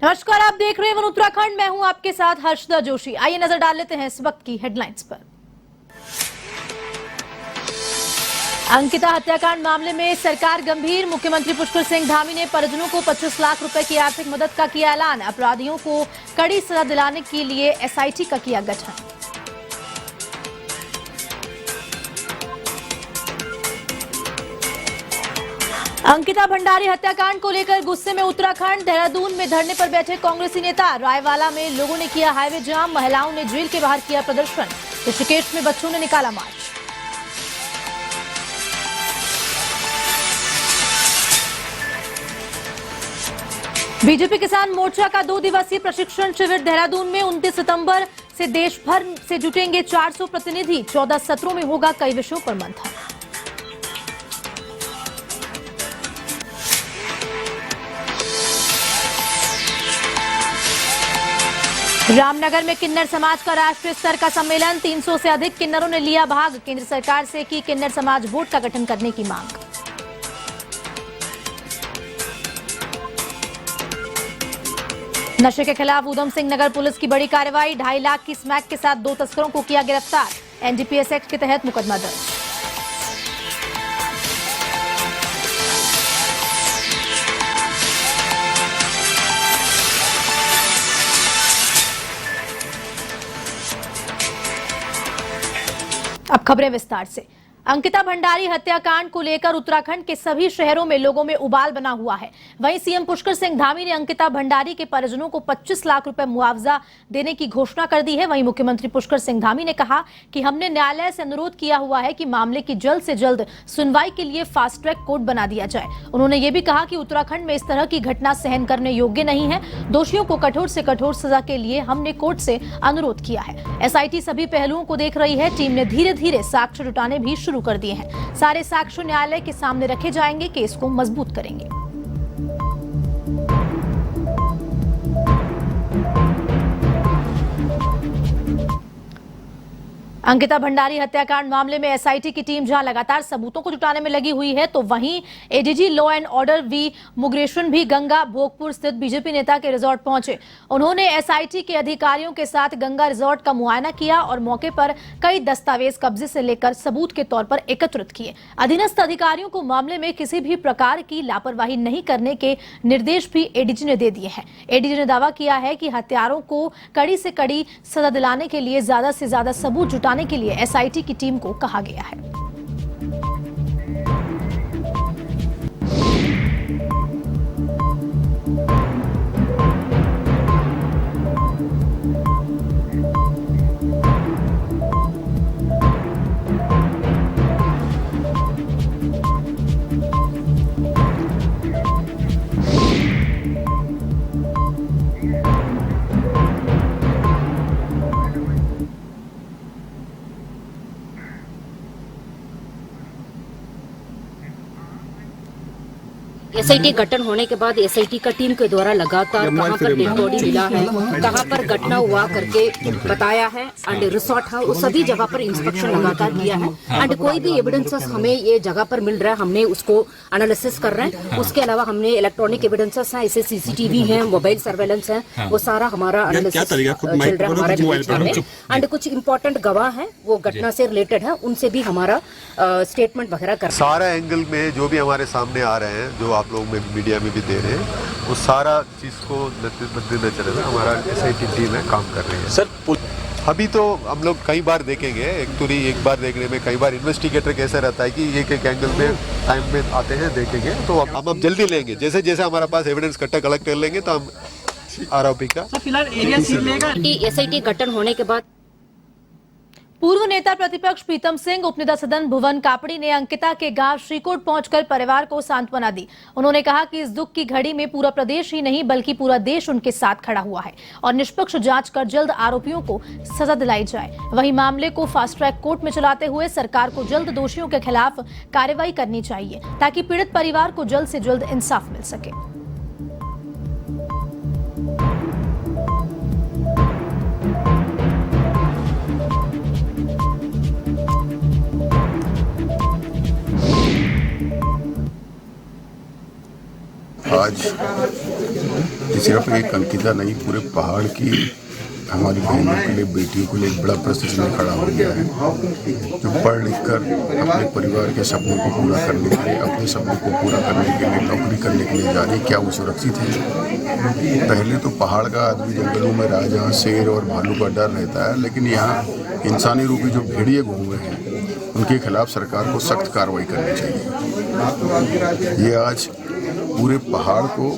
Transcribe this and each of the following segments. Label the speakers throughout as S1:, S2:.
S1: नमस्कार, आप देख रहे हैं वन उत्तराखंड। मैं हूं आपके साथ हर्षदा जोशी। आइए नजर डाल लेते हैं इस वक्त की हेडलाइंस पर। अंकिता हत्याकांड मामले में सरकार गंभीर। मुख्यमंत्री पुष्कर सिंह धामी ने परिजनों को 25 लाख रुपए की आर्थिक मदद का किया ऐलान। अपराधियों को कड़ी सजा दिलाने के लिए एसआईटी का किया गठन। अंकिता भंडारी हत्याकांड को लेकर गुस्से में उत्तराखंड। देहरादून में धरने पर बैठे कांग्रेसी नेता। रायवाला में लोगों ने किया हाईवे जाम। महिलाओं ने जेल के बाहर किया प्रदर्शन। ऋषिकेश में बच्चों ने निकाला मार्च। बीजेपी किसान मोर्चा का 2 दिवसीय प्रशिक्षण शिविर देहरादून में 29 सितंबर से देश भर से जुटेंगे 400 प्रतिनिधि। 14 सत्रों में होगा कई विषयों पर मंथन। रामनगर में किन्नर समाज का राष्ट्रीय स्तर का सम्मेलन। 300 से अधिक किन्नरों ने लिया भाग। केंद्र सरकार से की किन्नर समाज बोर्ड का गठन करने की मांग। नशे के खिलाफ ऊधम सिंह नगर पुलिस की बड़ी कार्रवाई। 2.5 लाख की स्मैक के साथ 2 तस्करों को किया गिरफ्तार। एनडीपीएस एक्ट के तहत मुकदमा दर्ज। अब खबरें विस्तार से। अंकिता भंडारी हत्याकांड को लेकर उत्तराखंड के सभी शहरों में लोगों में उबाल बना हुआ है। वहीं सीएम पुष्कर सिंह धामी ने अंकिता भंडारी के परिजनों को 25 लाख रुपए मुआवजा देने की घोषणा कर दी है। वहीं मुख्यमंत्री पुष्कर सिंह धामी ने कहा कि हमने न्यायालय से अनुरोध किया हुआ है कि मामले की जल्द से जल्द सुनवाई के लिए फास्ट ट्रैक कोर्ट बना दिया जाए। उन्होंने ये भी कहा कि उत्तराखंड में इस तरह की घटना सहन करने योग्य नहीं है। दोषियों को कठोर से कठोर सजा के लिए हमने कोर्ट से अनुरोध किया है। एसआईटी सभी पहलुओं को देख रही है। टीम ने धीरे धीरे साक्ष्य जुटाने भी शुरू कर दिए हैं। सारे साक्ष्य न्यायालय के सामने रखे जाएंगे। केस को मजबूत करेंगे। अंकिता भंडारी हत्याकांड मामले में एसआईटी की टीम जहां लगातार सबूतों को जुटाने में लगी हुई है, तो वहीं ADG law and order V मुगरेशन भी गंगा भोगपुर स्थित बीजेपी नेता के रिजॉर्ट पहुंचे। उन्होंने एसआईटी के अधिकारियों के साथ गंगा रिजॉर्ट का मुआयना किया और मौके पर कई दस्तावेज कब्जे से लेकर सबूत के तौर पर एकत्रित किए। अधीनस्थ अधिकारियों को मामले में किसी भी प्रकार की लापरवाही नहीं करने के निर्देश भी एडीजी ने दे दिए हैं। एडीजी ने दावा किया है कि हत्यारों को कड़ी से कड़ी सजा दिलाने के लिए ज्यादा से ज्यादा सबूत जुटाने के लिए एसआईटी की टीम को कहा गया है।
S2: एसआईटी गठन होने के बाद एसआईटी का टीम के द्वारा लगातार कहां पर डेड बॉडी मिला है, कहां पर घटना हुआ करके बताया है एंड रिसोर्ट है वो सभी जगह पर इंस्पेक्शन लगातार किया है एंड कोई भी एविडेंसेस हमें ये जगह पर मिल रहा है हमने उसको एनालिसिस कर रहे हैं। उसके अलावा हमने इलेक्ट्रॉनिक एविडेंसेस हैं, ऐसे सीसीटीवी हैं, मोबाइल सर्वेलेंस है, वो सारा हमारा एनालिसिस चल रहा है हमारे डिपार्टमेंट में एंड कुछ इंपॉर्टेंट गवाह है वो घटना से रिलेटेड है, उनसे भी हमारा स्टेटमेंट वगैरह कर
S3: सारा एंगल में जो भी हमारे सामने आ रहे हैं, जो आप लोग में मीडिया में भी दे रहे हैं, वो सारा चीज को मद्देनजर रखते हमारा एसआईटी टीम है काम कर रही है। सर अभी तो हम लोग कई बार देखेंगे, एक बार देखने में कई बार इन्वेस्टिगेटर कैसे रहता है कि एक एंगल में टाइम में आते हैं देखेंगे, तो हम जल्दी लेंगे। जैसे जैसे हमारे पास एविडेंस इकट्ठा कलेक्ट कर लेंगे तो हम आरोपी का
S2: फिलहाल एरिया सील लेगा। एसआईटी गठन होने के बाद
S1: पूर्व नेता प्रतिपक्ष प्रीतम सिंह, उपनेता सदन भुवन कापड़ी ने अंकिता के गांव श्रीकोट पहुंचकर परिवार को सांत्वना दी। उन्होंने कहा कि इस दुख की घड़ी में पूरा प्रदेश ही नहीं बल्कि पूरा देश उनके साथ खड़ा हुआ है और निष्पक्ष जांच कर जल्द आरोपियों को सजा दिलाई जाए। वहीं मामले को फास्ट ट्रैक कोर्ट में चलाते हुए सरकार को जल्द दोषियों के खिलाफ कार्रवाई करनी चाहिए ताकि पीड़ित परिवार को जल्द से जल्द इंसाफ मिल सके।
S3: आज
S4: सिर्फ एक अंकिता नहीं, पूरे पहाड़ की हमारी बहनों के लिए, बेटियों के लिए एक बड़ा प्रश्न चिन्ह खड़ा हो गया है, जो पढ़ लिख कर अपने परिवार के सपनों को पूरा करने के लिए, अपने सपनों को पूरा करने के लिए नौकरी करने के लिए जा रही। क्या वो सुरक्षित है? पहले तो पहाड़ का आदमी जंगलों में रहा जहाँ शेर और भालू का डर रहता है, लेकिन यहाँ इंसानी रूपी जो भेड़िए घूमे हैं उनके खिलाफ सरकार को सख्त कार्रवाई करनी चाहिए। ये आज पूरे पहाड़ को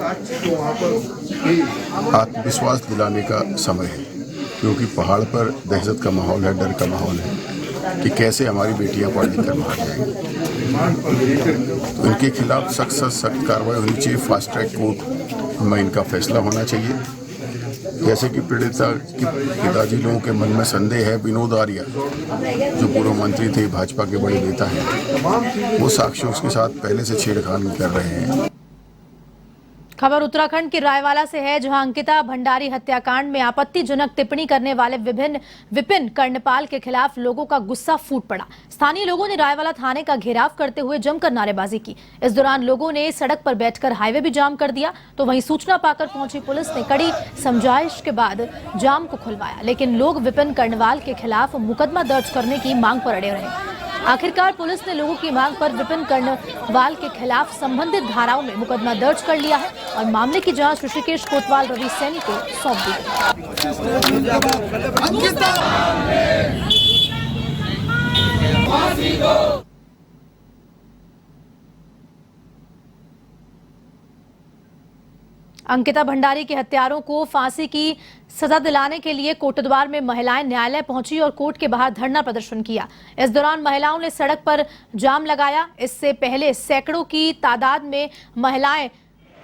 S4: आत्मविश्वास दिलाने का समय है, क्योंकि पहाड़ पर दहशत का माहौल है, डर का माहौल है कि कैसे हमारी बेटियां पढ़ लिख कर बाहर जाएंगी। तो इनके खिलाफ सख्त कार्रवाई होनी चाहिए। फास्ट ट्रैक कोर्ट में इनका फैसला होना चाहिए। जैसे कि पीड़िता के पिताजी लोगों के मन में संदेह है, विनोद आर्या जो पूर्व मंत्री थे, भाजपा के बड़े नेता हैं, वो साक्ष्यों के साथ पहले से छेड़खानी कर रहे हैं।
S1: खबर उत्तराखंड के रायवाला से है, जहां अंकिता भंडारी हत्याकांड में आपत्तिजनक टिप्पणी करने वाले विपिन कर्णपाल के खिलाफ लोगों का गुस्सा फूट पड़ा। स्थानीय लोगों ने रायवाला थाने का घेराव करते हुए जमकर नारेबाजी की। इस दौरान लोगों ने सड़क पर बैठकर हाईवे भी जाम कर दिया। तो वहीं सूचना पाकर पहुंची पुलिस ने कड़ी समझाइश के बाद जाम को खुलवाया, लेकिन लोग विपिन कर्णवाल के खिलाफ मुकदमा दर्ज करने की मांग पर अड़े रहे। आखिरकार पुलिस ने लोगों की मांग पर विपिन कर्णवाल के खिलाफ संबंधित धाराओं में मुकदमा दर्ज कर लिया है और मामले की जांच ऋषिकेश कोतवाल रवि सैनी को सौंप दी गई। अंकिता भंडारी के हत्यारों को फांसी की सजा दिलाने के लिए कोटद्वार में महिलाएं न्यायालय पहुंची और कोर्ट के बाहर धरना प्रदर्शन किया। इस दौरान महिलाओं ने सड़क पर जाम लगाया। इससे पहले सैकड़ों की तादाद में महिलाएं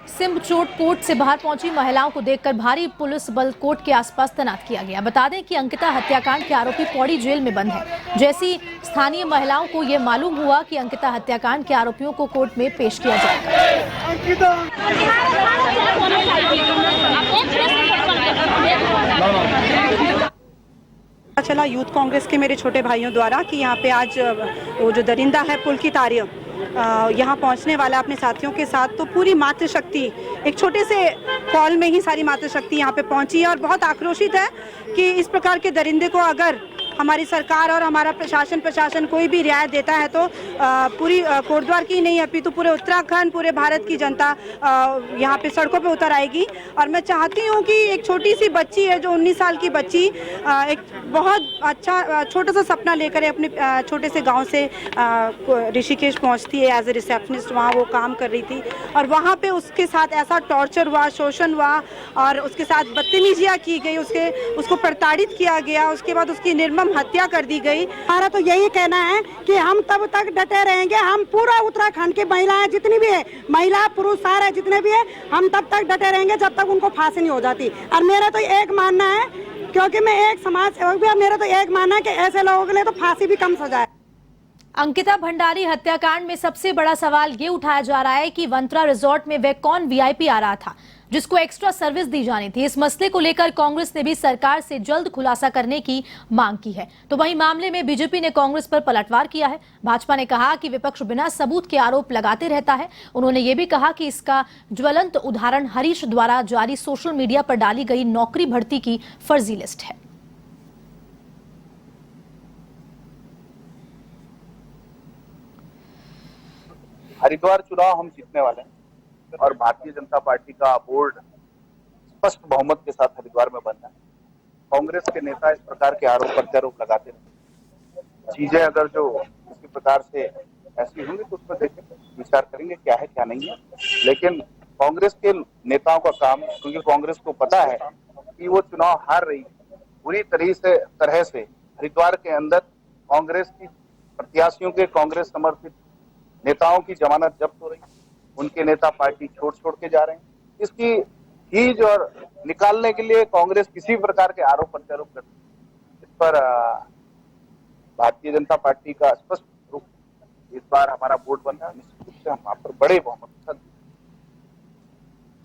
S1: सिम्बचोट कोर्ट से बाहर पहुंची। महिलाओं को देखकर भारी पुलिस बल कोर्ट के आसपास तैनात किया गया। बता दें कि अंकिता हत्याकांड के आरोपी पौड़ी जेल में बंद है। जैसी स्थानीय महिलाओं को यह मालूम हुआ कि अंकिता हत्याकांड के आरोपियों को कोर्ट में पेश किया जाएगा।
S5: चला यूथ कांग्रेस के मेरे छोटे भाइयों द्वारा कि यहाँ पे आज वो जो दरिंदा है पुलकितार्य यहाँ पहुँचने वाला अपने साथियों के साथ, तो पूरी मातृशक्ति एक छोटे से कॉल में ही सारी मातृशक्ति यहाँ पे पहुँची है और बहुत आक्रोशित है कि इस प्रकार के दरिंदे को अगर हमारी सरकार और हमारा प्रशासन कोई भी रियायत देता है तो पूरी कोटद्वार की नहीं अपितु पूरे उत्तराखंड, पूरे भारत की जनता यहाँ पे सड़कों पे उतर आएगी। और मैं चाहती हूँ कि एक छोटी सी बच्ची है जो 19 साल की बच्ची एक बहुत अच्छा छोटा सा सपना लेकर अपने छोटे से गांव से ऋषिकेश पहुँचती है एज ए रिसेप्शनिस्ट। वहाँ वो काम कर रही थी और वहाँ पे उसके साथ ऐसा टॉर्चर हुआ, शोषण हुआ और उसके साथ बदतमीजियाँ की गई, उसको प्रताड़ित किया गया, उसके बाद उसकी निर्मम हत्या कर दी गई।
S6: हमारा तो यही कहना है कि हम तब तक डटे रहेंगे, हम पूरा उत्तराखंड की महिलाएं जितनी भी है, महिला पुरुष सारे जितने भी है, हम तब तक डटे रहेंगे जब तक उनको फांसी नहीं हो जाती। और मेरा तो एक मानना है, क्योंकि मैं एक समाज सेवक भी, मेरा तो एक मानना है कि ऐसे लोगों के लिए तो फांसी भी कम सजा है।
S1: अंकिता भंडारी हत्याकांड में सबसे बड़ा सवाल ये उठाया जा रहा है कि वंत्रा रिजॉर्ट में वह कौन वीआईपी आ रहा था जिसको एक्स्ट्रा सर्विस दी जानी थी। इस मसले को लेकर कांग्रेस ने भी सरकार से जल्द खुलासा करने की मांग की है। तो वहीं मामले में बीजेपी ने कांग्रेस पर पलटवार किया है। भाजपा ने कहा कि विपक्ष बिना सबूत के आरोप लगाते रहता है। उन्होंने ये भी कहा कि इसका ज्वलंत उदाहरण हरीश द्वारा जारी सोशल मीडिया पर डाली गई नौकरी भर्ती की फर्जी लिस्ट है।
S7: हरिद्वार चुनाव हम जीतने वाले हैं और भारतीय जनता पार्टी का बोर्ड स्पष्ट बहुमत के साथ हरिद्वार में बनना है। कांग्रेस के नेता इस प्रकार के आरोप प्रत्यारोप लगाते रहते। चीजें अगर जो किसी प्रकार से ऐसी होंगी तो उस पर देखेंगे, विचार करेंगे क्या है क्या नहीं है। लेकिन कांग्रेस के नेताओं का काम, क्योंकि कांग्रेस को पता है कि वो चुनाव हार रही है, पूरी तरह से हरिद्वार के अंदर कांग्रेस की प्रत्याशियों के, कांग्रेस समर्थित नेताओं की जमानत जब्त हो रही है। उनके नेता पार्टी छोड़ के जा रहे हैं। इसकी खींच और निकालने के लिए कांग्रेस किसी प्रकार के आरोप प्रत्यारोप करती है। इस पर भारतीय जनता पार्टी का स्पष्ट रुख, इस बार हमारा बोर्ड बन रहा है, निश्चित रूप से हम वहां पर बड़े बहुमत के साथ।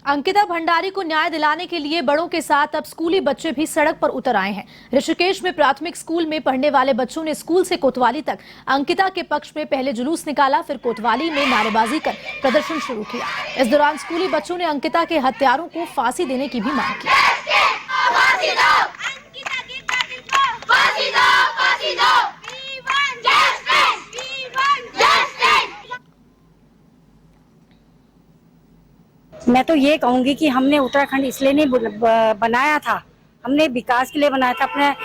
S1: अंकिता भंडारी को न्याय दिलाने के लिए बड़ों के साथ अब स्कूली बच्चे भी सड़क पर उतर आए हैं। ऋषिकेश में प्राथमिक स्कूल में पढ़ने वाले बच्चों ने स्कूल से कोतवाली तक अंकिता के पक्ष में पहले जुलूस निकाला, फिर कोतवाली में नारेबाजी कर प्रदर्शन शुरू किया। इस दौरान स्कूली बच्चों ने अंकिता के हत्यारों को फांसी देने की भी मांग की।
S6: मैं तो ये कहूँगी कि हमने उत्तराखंड इसलिए नहीं बनाया था, हमने विकास के लिए बनाया था,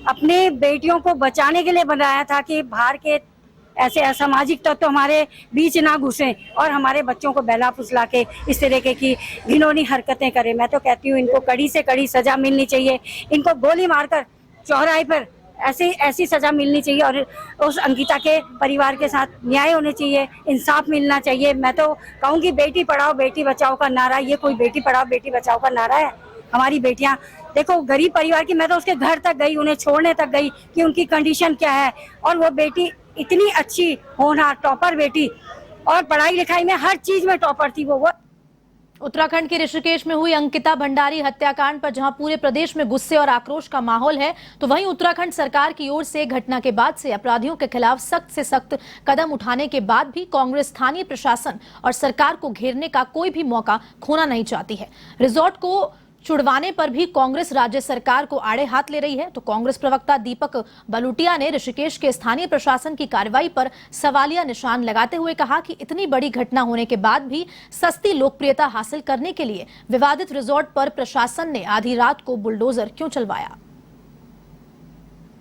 S6: अपने बेटियों को बचाने के लिए बनाया था कि बाहर के ऐसे असामाजिक तत्व तो हमारे बीच ना घुसे और हमारे बच्चों को बहला फुसला के इस तरह की घिनौनी हरकतें करें। मैं तो कहती हूँ इनको कड़ी से कड़ी सजा मिलनी चाहिए, इनको गोली मारकर चौराहे पर ऐसी सजा मिलनी चाहिए और उस अंकिता के परिवार के साथ न्याय होने चाहिए, इंसाफ मिलना चाहिए। मैं तो कहूँगी बेटी पढ़ाओ बेटी बचाओ का नारा, ये कोई बेटी पढ़ाओ बेटी बचाओ का नारा है? हमारी बेटियां देखो गरीब परिवार की, मैं तो उसके घर तक गई, उन्हें छोड़ने तक गई कि उनकी कंडीशन क्या है, और वो बेटी इतनी अच्छी होनहार टॉपर बेटी और पढ़ाई लिखाई में हर चीज में टॉपर थी वो।
S1: उत्तराखंड के ऋषिकेश में हुई अंकिता भंडारी हत्याकांड पर जहां पूरे प्रदेश में गुस्से और आक्रोश का माहौल है, तो वहीं उत्तराखंड सरकार की ओर से घटना के बाद से अपराधियों के खिलाफ सख्त से सख्त कदम उठाने के बाद भी कांग्रेस स्थानीय प्रशासन और सरकार को घेरने का कोई भी मौका खोना नहीं चाहती है। रिजॉर्ट को छुड़वाने पर भी कांग्रेस राज्य सरकार को आड़े हाथ ले रही है। तो कांग्रेस प्रवक्ता दीपक बलूटिया ने ऋषिकेश के स्थानीय प्रशासन की कार्रवाई पर सवालिया निशान लगाते हुए कहा कि इतनी बड़ी घटना होने के बाद भी सस्ती लोकप्रियता हासिल करने के लिए विवादित रिजॉर्ट पर प्रशासन ने आधी रात को बुलडोजर क्यों चलवाया।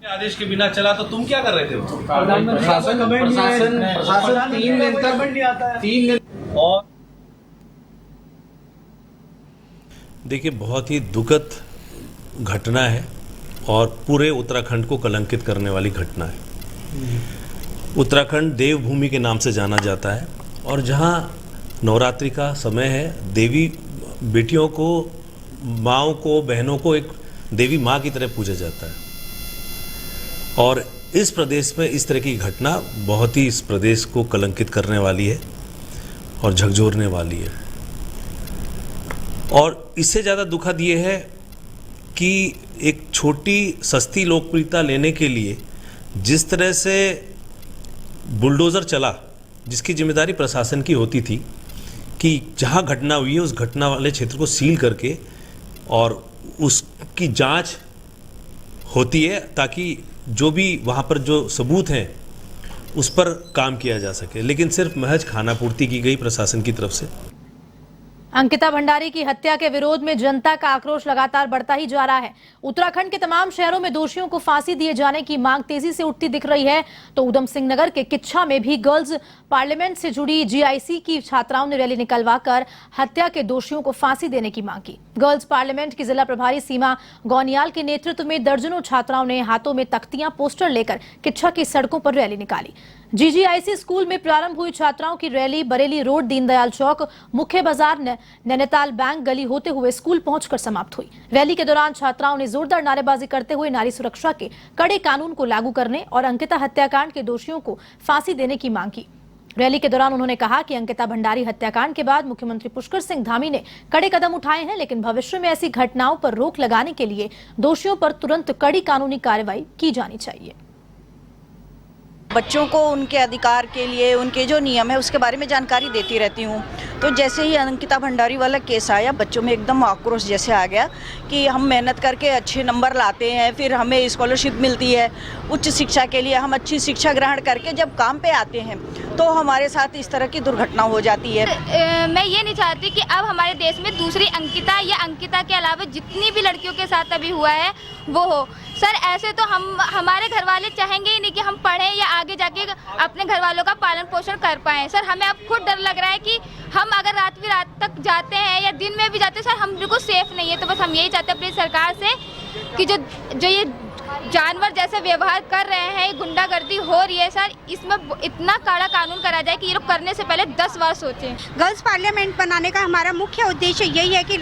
S8: आदेश के बिना चला तो तुम क्या कर रहे थे?
S9: प्रशासन 3 दिन तक 3 दिन।
S8: और
S10: देखिए, बहुत ही दुखद घटना है और पूरे उत्तराखंड को कलंकित करने वाली घटना है। उत्तराखंड देवभूमि के नाम से जाना जाता है और जहां नवरात्रि का समय है, देवी बेटियों को, माँओं को, बहनों को एक देवी माँ की तरह पूजा जाता है। और इस प्रदेश में इस तरह की घटना बहुत ही इस प्रदेश को कलंकित करने वाली है और झकझोरने वाली है। और इससे ज़्यादा दुखद ये है कि एक छोटी सस्ती लोकप्रियता लेने के लिए जिस तरह से बुलडोज़र चला, जिसकी जिम्मेदारी प्रशासन की होती थी कि जहाँ घटना हुई है उस घटना वाले क्षेत्र को सील करके और उसकी जांच होती है ताकि जो भी वहाँ पर जो सबूत हैं उस पर काम किया जा सके, लेकिन सिर्फ महज खानापूर्ति की गई प्रशासन की तरफ से।
S1: अंकिता भंडारी की हत्या के विरोध में जनता का आक्रोश लगातार बढ़ता ही जा रहा है। उत्तराखंड के तमाम शहरों में दोषियों को फांसी दिए जाने की मांग तेजी से उठती दिख रही है। तो उधम सिंह नगर के किच्छा में भी गर्ल्स पार्लियामेंट से जुड़ी जीआईसी की छात्राओं ने रैली निकलवाकर हत्या के दोषियों को फांसी देने की मांग की। गर्ल्स पार्लियामेंट की जिला प्रभारी सीमा गौनियाल के नेतृत्व में दर्जनों छात्राओं ने हाथों में तख्तियां, पोस्टर लेकर किच्छा की सड़कों पर रैली निकाली। जीजीआईसी स्कूल में प्रारंभ हुई छात्राओं की रैली बरेली रोड, दीनदयाल चौक, मुख्य बाजार, नैनीताल बैंक गली होते हुए स्कूल पहुंचकर समाप्त हुई। रैली के दौरान छात्राओं ने जोरदार नारेबाजी करते हुए नारी सुरक्षा के कड़े कानून को लागू करने और अंकिता हत्याकांड के दोषियों को फांसी देने की मांग की। रैली के दौरान उन्होंने कहा कि अंकिता भंडारी हत्याकांड के बाद मुख्यमंत्री पुष्कर सिंह धामी ने कड़े कदम उठाए हैं, लेकिन भविष्य में ऐसी घटनाओं पर रोक लगाने के लिए दोषियों पर तुरंत कड़ी कानूनी कार्रवाई की जानी चाहिए।
S11: बच्चों को उनके अधिकार के लिए उनके जो नियम है उसके बारे में जानकारी देती रहती हूँ। तो जैसे ही अंकिता भंडारी वाला केस आया, बच्चों में एकदम आक्रोश जैसे आ गया कि हम मेहनत करके अच्छे नंबर लाते हैं, फिर हमें स्कॉलरशिप मिलती है उच्च शिक्षा के लिए, हम अच्छी शिक्षा ग्रहण करके जब काम पे आते हैं तो हमारे साथ इस तरह की दुर्घटना हो जाती है।
S12: मैं ये नहीं चाहती कि अब हमारे देश में दूसरी अंकिता या अंकिता के अलावा जितनी भी लड़कियों के साथ अभी हुआ है वो हो। सर, ऐसे तो हमारे घर वाले चाहेंगे ही नहीं कि हम पढ़ें या आगे जाके अपने घर वालों का पालन पोषण कर पाएं। सर, हमें अब खुद डर लग रहा है कि हम अगर रात तक जाते हैं या दिन में भी जाते हैं, सर हम बिल्कुल सेफ नहीं है। तो बस हम यही चाहते हैं अपनी सरकार से कि जो ये जानवर जैसे व्यवहार कर रहे हैं, गुंडागर्दी हो रही है, सर इसमें इतना कड़ा कानून करा जाए कि ये लोग करने से पहले 10 बार सोचें।
S6: गर्ल्स पार्लियामेंट बनाने का हमारा मुख्य उद्देश्य यही है कि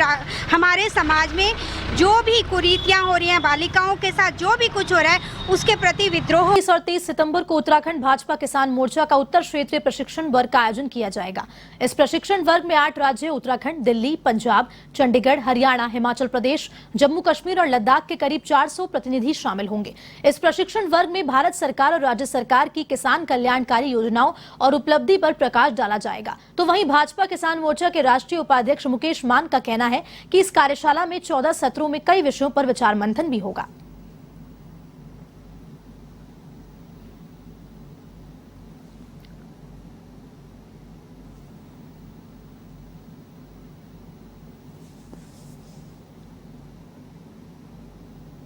S6: हमारे समाज में
S13: जो भी कुरीतियां हो रही हैं, बालिकाओं के साथ जो भी कुछ हो रहा है उसके प्रति विद्रोह।
S1: 30 और 30 सितंबर को उत्तराखंड भाजपा किसान मोर्चा का उत्तर क्षेत्रीय प्रशिक्षण वर्ग का आयोजन किया जाएगा। इस प्रशिक्षण वर्ग में 8 राज्य उत्तराखंड, दिल्ली, पंजाब, चंडीगढ़, हरियाणा, हिमाचल प्रदेश, जम्मू कश्मीर और लद्दाख के करीब 400 प्रतिनिधि शामिल होंगे। इस प्रशिक्षण वर्ग में भारत सरकार और राज्य सरकार की किसान कल्याणकारी योजनाओं और उपलब्धि पर प्रकाश डाला जाएगा। तो वहीं भाजपा किसान मोर्चा के राष्ट्रीय उपाध्यक्ष मुकेश मान का कहना है कि इस कार्यशाला में 14 सत्रों में कई विषयों पर विचार मंथन भी होगा।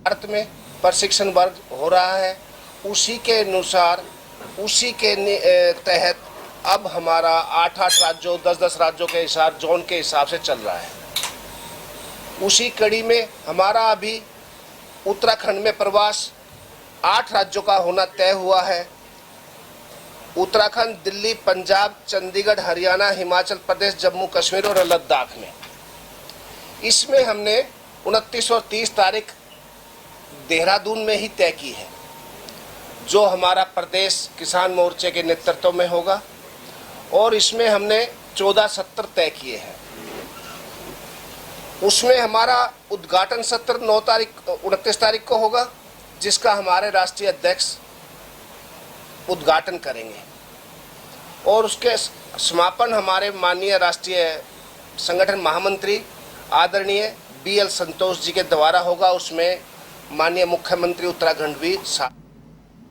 S14: भारत में प्रशिक्षण वर्ग हो रहा है, उसी के अनुसार उसी के तहत अब हमारा 8-8 राज्यों 10-10 राज्यों के हिसाब जोन के हिसाब से चल रहा है। उसी कड़ी में हमारा अभी उत्तराखंड में प्रवास 8 राज्यों का होना तय हुआ है। उत्तराखंड, दिल्ली, पंजाब, चंडीगढ़, हरियाणा, हिमाचल प्रदेश, जम्मू कश्मीर और लद्दाख में। इसमें हमने 29 और 30 तारीख देहरादून में ही तय की है, जो हमारा प्रदेश किसान मोर्चे के नेतृत्व में होगा, और इसमें हमने 14 सत्र तय किए हैं। उसमें हमारा उद्घाटन सत्र 29 तारीख को होगा, जिसका हमारे राष्ट्रीय अध्यक्ष उद्घाटन करेंगे, और उसके समापन हमारे माननीय राष्ट्रीय संगठन महामंत्री आदरणीय BL संतोष जी के द्वारा होगा। उसमें माननीय मुख्यमंत्री उत्तराखंड भी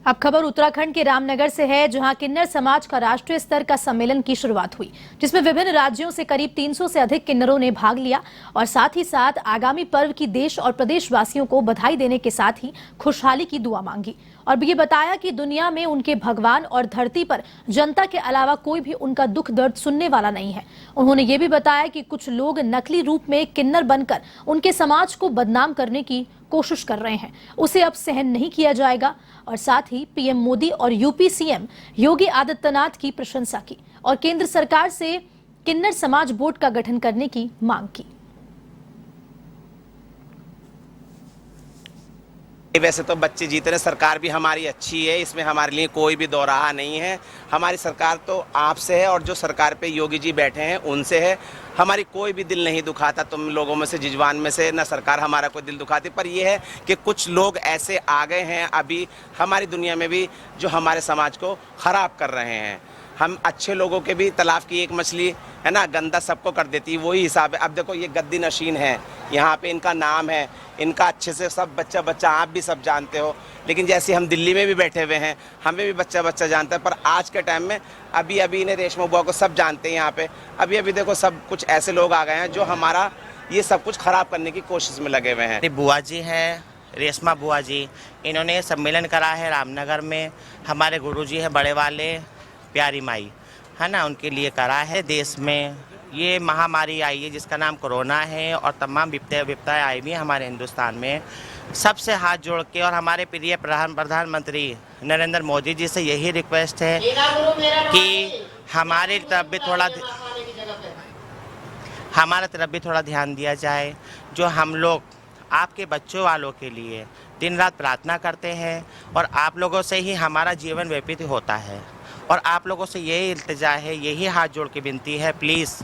S1: अब खबर उत्तराखंड के रामनगर से है, जहां किन्नर समाज का राष्ट्रीय स्तर का सम्मेलन की शुरुआत हुई, जिसमें विभिन्न राज्यों से करीब 300 से अधिक किन्नरों ने भाग लिया और साथ ही साथ आगामी पर्व की देश और प्रदेशवासियों को बधाई देने के साथ ही खुशहाली की दुआ मांगी और ये बताया कि दुनिया में उनके भगवान और धरती पर जनता के अलावा कोई भी उनका दुख दर्द सुनने वाला नहीं है। उन्होंने ये भी बताया कि कुछ लोग नकली रूप में किन्नर बनकर उनके समाज को बदनाम करने की कोशिश कर रहे हैं, उसे अब सहन नहीं किया जाएगा। और साथ ही PM मोदी और UP CM योगी आदित्यनाथ की प्रशंसा की और केंद्र सरकार से किन्नर समाज बोर्ड का गठन करने की मांग की।
S15: वैसे तो बच्चे जीत रहे, सरकार भी हमारी अच्छी है, इसमें हमारे लिए कोई भी दो राह नहीं है। हमारी सरकार तो आपसे है और जो सरकार पे योगी जी बैठे हैं उनसे है। हमारी कोई भी दिल नहीं दुखाता तुम लोगों में से, जिजवान में से, ना सरकार हमारा कोई दिल दुखाती, पर यह है कि कुछ लोग ऐसे आ गए हैं अभी हमारी दुनिया में भी जो हमारे समाज को ख़राब कर रहे हैं। हम अच्छे लोगों के भी तलाफ की एक मछली है ना, गंदा सबको कर देती है, वही हिसाब है। अब देखो ये गद्दी नशीन है, यहाँ पे इनका नाम है, इनका अच्छे से सब बच्चा आप भी सब जानते हो, लेकिन जैसे हम दिल्ली में भी बैठे हुए हैं हमें भी बच्चा जानता है, पर आज के टाइम में अभी इन्हें रेशमा बुआ को सब जानते हैं। यहाँ पे अभी देखो सब कुछ ऐसे लोग आ गए हैं जो हमारा ये सब कुछ ख़राब करने की कोशिश में लगे हुए हैं।
S16: बुआ जी हैं, रेशमा बुआ जी, इन्होंने सम्मेलन करा है रामनगर में। हमारे गुरु जी हैं बड़े वाले प्यारी माई, है ना, उनके लिए करा है। देश में ये महामारी आई है जिसका नाम कोरोना है और तमाम विपदाएं आई हुई हैं हमारे हिंदुस्तान में। सबसे हाथ जोड़ के और हमारे प्रिय प्रधानमंत्री नरेंद्र मोदी जी से यही रिक्वेस्ट है कि हमारे तरफ भी थोड़ा ध्यान दिया जाए। जो हम लोग आपके बच्चों वालों के लिए दिन रात प्रार्थना करते हैं और आप लोगों से ही हमारा जीवन व्यतीत होता है, और आप लोगों से यही इल्तिजा है, यही हाथ जोड़ के विनती है, प्लीज़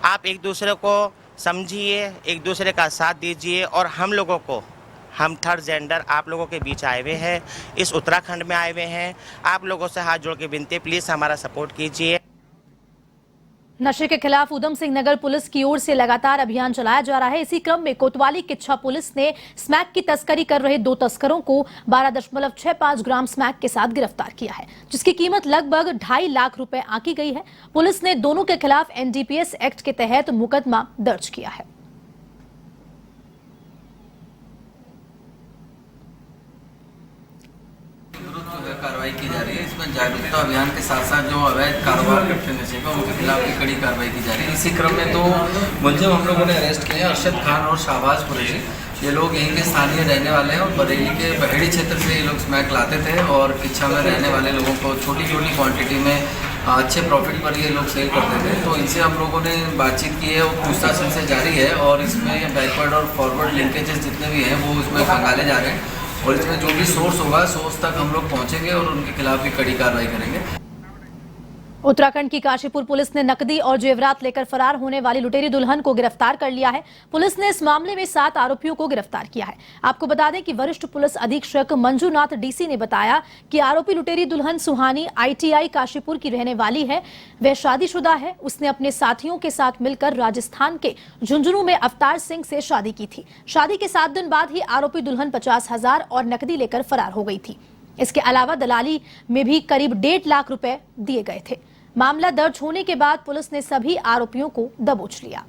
S16: आप एक दूसरे को समझिए, एक दूसरे का साथ दीजिए। और हम लोगों को, हम थर्ड जेंडर आप लोगों के बीच आए हुए हैं, इस उत्तराखंड में आए हुए हैं, आप लोगों से हाथ जोड़ के विनती है, प्लीज़ हमारा सपोर्ट कीजिए।
S1: नशे के खिलाफ उधम सिंह नगर पुलिस की ओर से लगातार अभियान चलाया जा रहा है। इसी क्रम में कोतवाली किच्छा पुलिस ने स्मैक की तस्करी कर रहे 2 तस्करों को 12.65 ग्राम स्मैक के साथ गिरफ्तार किया है, जिसकी कीमत लगभग 2.5 लाख रुपए आंकी गई है। पुलिस ने दोनों के खिलाफ NDPS एक्ट के तहत मुकदमा दर्ज किया है।
S9: कार्रवाई की जा रही है। इसमें जागरूकता अभियान के साथ साथ जो अवैध कारोबार करते हैं नशे का, उनके खिलाफ भी कड़ी कार्रवाई की जा रही है। इसी क्रम में 2 मुलजिम हम लोगों ने अरेस्ट किए हैं, अरशद खान और शाहबाज कुरैशी। ये लोग यहीं के स्थानीय रहने वाले हैं और बरेली के बहेड़ी क्षेत्र से ये लोग स्मैक लाते थे और किच्छा में रहने वाले लोगों को छोटी क्वांटिटी में अच्छे प्रॉफिट पर ये लोग सेल करते थे। तो इनसे हम लोगों ने बातचीत की है, वो पूछताछ इनसे जारी है और इसमें बैकवर्ड और फॉरवर्ड लिंकेजेस जितने भी हैं वो इसमें खंगाले जा रहे हैं और इसमें जो भी सोर्स होगा सोर्स तक हम लोग पहुँचेंगे और उनके खिलाफ भी कड़ी कार्रवाई करेंगे।
S1: उत्तराखंड की काशीपुर पुलिस ने नकदी और जेवरात लेकर फरार होने वाली लुटेरी दुल्हन को गिरफ्तार कर लिया है। पुलिस ने इस मामले में 7 आरोपियों को गिरफ्तार किया है। आपको बता दें कि वरिष्ठ पुलिस अधीक्षक मंजूनाथ डीसी ने बताया कि आरोपी लुटेरी दुल्हन सुहानी ITI काशीपुर की रहने वाली है। वह शादीशुदा है। उसने अपने साथियों के साथ मिलकर राजस्थान के झुंझुनू में अवतार सिंह से शादी की थी। शादी के 7 दिन बाद ही आरोपी दुल्हन 50,000 और नकदी लेकर फरार हो गई थी। इसके अलावा दलाली में भी करीब 1.5 लाख रुपए दिए गए थे। मामला दर्ज होने के बाद पुलिस ने सभी आरोपियों को दबोच लिया।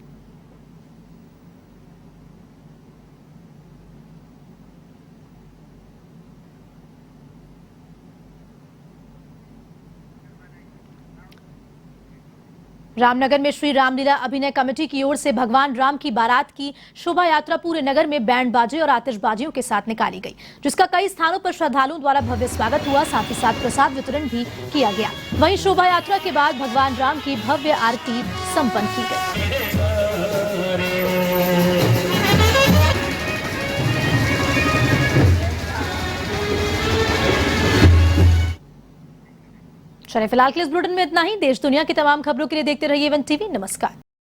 S1: रामनगर में श्री रामलीला अभिनय कमेटी की ओर से भगवान राम की बारात की शोभा यात्रा पूरे नगर में बैंड बाजे और आतिशबाजियों के साथ निकाली गई, जिसका कई स्थानों पर श्रद्धालुओं द्वारा भव्य स्वागत हुआ। साथ ही साथ प्रसाद वितरण भी किया गया। वहीं शोभा यात्रा के बाद भगवान राम की भव्य आरती संपन्न की गई। चलिए फिलहाल के इस बुलेटिन में इतना ही। देश दुनिया की तमाम खबरों के लिए देखते रहिए वन टीवी। नमस्कार।